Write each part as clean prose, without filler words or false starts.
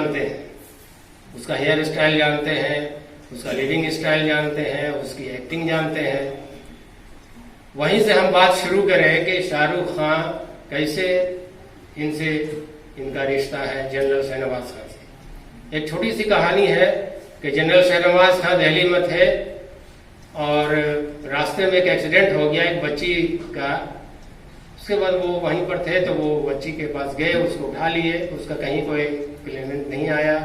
जानते हैं, उसका हेयर स्टाइल जानते हैं, उसका लिविंग स्टाइल जानते हैं, उसकी एक्टिंग जानते हैं। वहीं से हम बात शुरू करें कि शाहरुख खान कैसे इनका रिश्ता है जनरल शाहनवाज खान से। एक छोटी सी कहानी है कि जनरल शाहनवाज खान दिल्ली में थे और रास्ते में एक एक्सीडेंट हो गया एक बच्ची का। उसके बाद वो वहीं पर थे तो वो बच्ची के पास गए, उसको उठा लिए। उसका कहीं कोई क्लेमेंट नहीं आया,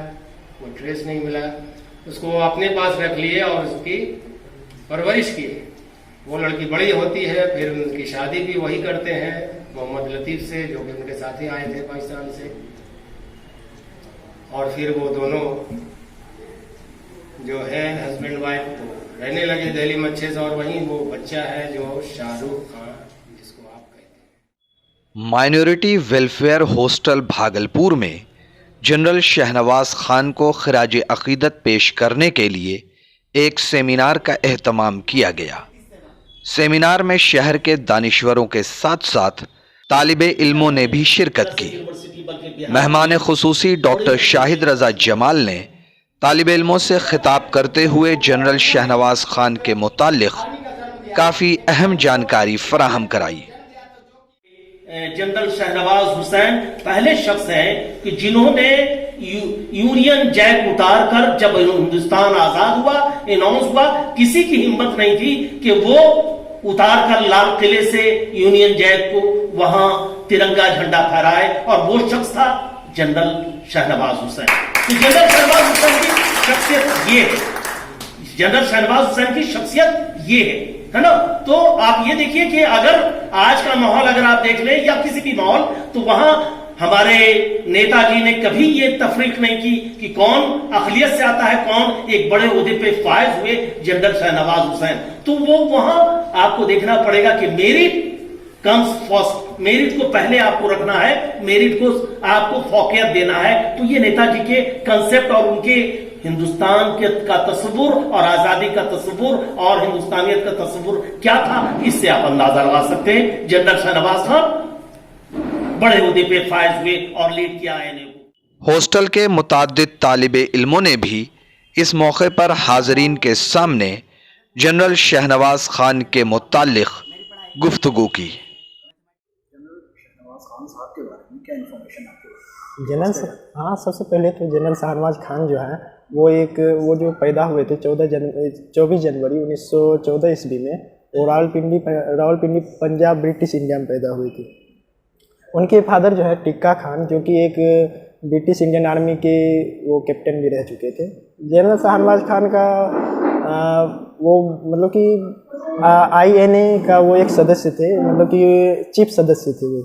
कोई ट्रेस नहीं मिला। उसको अपने पास रख लिए और उसकी परवरिश की। वो लड़की बड़ी होती है, फिर उनकी शादी भी वही करते हैं मोहम्मद लतीफ से, जो कि उनके साथ ही आए थे पाकिस्तान से। और फिर वो दोनों जो है हस्बैंड वाइफ तो रहने लगे दिल्ली में अच्छे से। और वहीं वो बच्चा है जो शाहरुख खान जिसको आप कहते हैं। माइनॉरिटी वेलफेयर हॉस्टल भागलपुर में जनरल शाहनवाज खान को खिराज अकीदत पेश करने के लिए एक सेमिनार का एहतमाम किया गया। सेमिनार में शहर के दानिश्वरों के साथ साथ तालिबे इल्मों ने भी शिरकत की। मेहमान खुसूसी डॉक्टर शाहिद रजा जमाल ने तालिबे इल्मों से खिताब करते हुए जनरल शाहनवाज खान के मुतालिक काफ़ी अहम जानकारी फराहम कराई। जनरल शाहनवाज हुसैन पहले शख्स हैं कि जिन्होंने यूनियन जैक उतार कर, जब हिंदुस्तान आजाद हुआ, अनाउंस हुआ, किसी की हिम्मत नहीं थी कि वो उतार कर लाल किले से यूनियन जैक को वहां तिरंगा झंडा फहराए, और वो शख्स था जनरल शाहनवाज हुसैन। तो जनरल शाहनवाज हुसैन की शख्सियत ये है, जनरल शाहनवाज हुसैन की शख्सियत ये है ना। तो आप ये देखिए कि अगर आज का माहौल अगर आप देख लें या किसी भी माहौल, तो वहां हमारे नेताजी ने कभी ये तफरीक नहीं की कि कौन अकलियत से आता है, कौन एक बड़े ओहदे पे फायज हुए, जनरल शाहनवाज हुसैन। तो वो वहां आपको देखना पड़ेगा कि मेरिट कम्स फर्स्ट, मेरिट को पहले आपको रखना है, मेरिट को आपको फौकियत देना है। तो ये नेताजी के कंसेप्ट और उनके हिंदुस्तान का तस्वुर और आजादी का तस्वुर और हिंदुस्तानियत का तस्वुर क्या था, इससे आप अंदाजा लगा सकते हैं। जनरल शाहनवाज खान बड़े ओहदे पे फायज हुए और लीड किया है। हॉस्टल के मुताद्दिद तालिबे इल्मों ने भी इस मौके पर हाजरीन के सामने जनरल शाहनवाज खान के मुतालिक गुफ्तगू की। हाँ, सबसे पहले तो जनरल शाहनवाज खान जो है वो जो पैदा हुए थे 24 जनवरी 1914 ईस्वी में, वो रावलपिंडी पंजाब ब्रिटिश इंडिया में पैदा हुए थे। उनके फादर जो है टिक्का खान, जो कि एक ब्रिटिश इंडियन आर्मी के वो कैप्टन भी रह चुके थे। जनरल शाहनवाज खान का वो मतलब कि INA का वो एक सदस्य थे, मतलब कि चीफ सदस्य थे वो।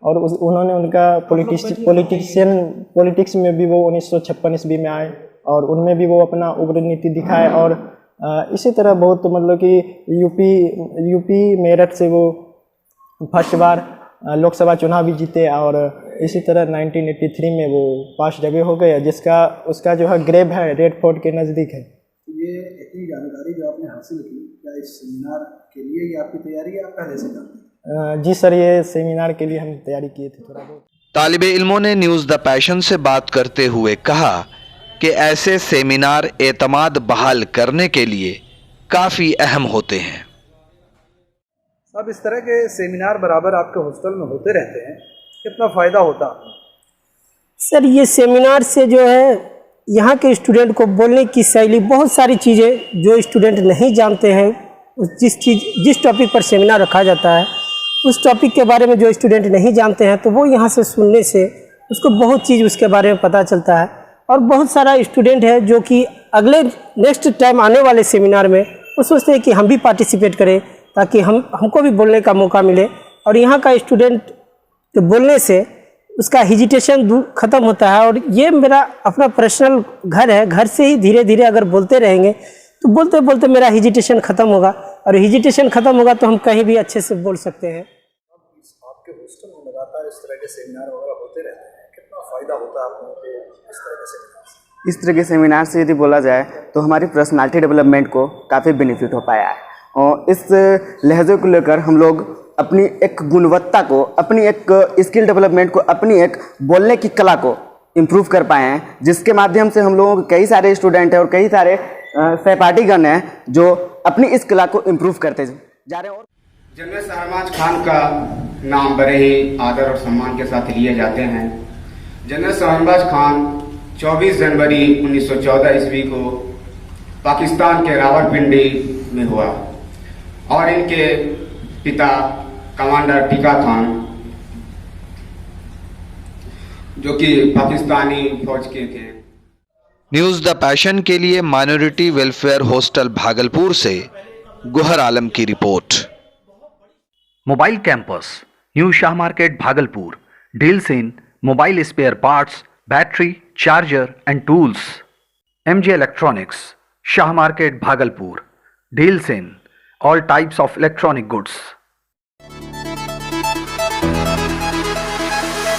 और उन्होंने उनका पॉलिटिक्स में भी वो 1956 ईस्वी में आए और उनमें भी वो अपना उग्र नीति दिखाए। और इसी तरह बहुत मतलब कि यूपी मेरठ से वो फर्स्ट बार लोकसभा चुनाव भी जीते। और इसी तरह 1983 में वो 5 जगह हो गए, उसका जो है ग्रेव है रेड फोर्ट के नज़दीक है। ये इतनी जानकारी जो आपने हासिल की, क्या इस सेमिनार के लिए ये आपकी तैयारी आप पहले से करते हैं? जी सर, ये सेमिनार के लिए हम तैयारी किए थे थोड़ा बहुत। तालिबे इल्मों ने न्यूज़ द पैशन से बात करते हुए कहा कि ऐसे सेमिनार एतमाद बहाल करने के लिए काफ़ी अहम होते हैं। अब इस तरह के सेमिनार बराबर आपके हॉस्टल में होते रहते हैं, कितना फ़ायदा होता है? सर, ये सेमिनार से जो है यहाँ के स्टूडेंट को बोलने की शैली, बहुत सारी चीज़ें जो स्टूडेंट नहीं जानते हैं, जिस टॉपिक पर सेमिनार रखा जाता है उस टॉपिक के बारे में जो स्टूडेंट नहीं जानते हैं, तो वो यहाँ से सुनने से उसको बहुत चीज़ उसके बारे में पता चलता है। और बहुत सारा स्टूडेंट है जो कि अगले नेक्स्ट टाइम आने वाले सेमिनार में वो सोचते हैं कि हम भी पार्टिसिपेट करें, ताकि हमको भी बोलने का मौका मिले। और यहाँ का स्टूडेंट के बोलने से उसका हिजिटेशन ख़त्म होता है। और ये मेरा अपना पर्सनल घर है, घर से ही धीरे धीरे अगर बोलते रहेंगे तो बोलते बोलते मेरा हिजिटेशन ख़त्म होगा, और हिजिटेशन ख़त्म होगा तो हम कहीं भी अच्छे से बोल सकते हैं। आपके हॉस्टल में लगातार इस तरह के सेमिनार वगैरह होते रहते हैं, कितना फ़ायदा होता है आप लोगों को इस तरह के सेमिनार से? इस तरह के सेमिनार से यदि बोला जाए तो हमारी पर्सनालिटी डेवलपमेंट को काफ़ी बेनिफिट हो पाया है। और इस लहजे को लेकर हम लोग अपनी एक गुणवत्ता को, अपनी एक स्किल डेवलपमेंट को, अपनी एक बोलने की कला को इम्प्रूव कर पाए हैं, जिसके माध्यम से हम लोगों के कई सारे स्टूडेंट हैं और कई सारे सहपाठीगण हैं जो अपनी इस कला को इम्प्रूव करते जा रहे हैं। और जनरल शहनवाज खान का नाम बड़े ही आदर और सम्मान के साथ लिए जाते हैं। जनरल शहनवाज खान 24 जनवरी 1914 ईस्वी को पाकिस्तान के रावलपिंडी में हुआ और इनके पिता कमांडर टीका खान जो कि पाकिस्तानी फौज के थे। न्यूज़ द पैशन के लिए माइनॉरिटी वेलफेयर हॉस्टल भागलपुर से गुहर आलम की report. Mobile campus, new Shah market Bhagalpur, deals in mobile spare parts, battery, charger and tools. MJ electronics, Shah market Bhagalpur, deals in all types of electronic goods.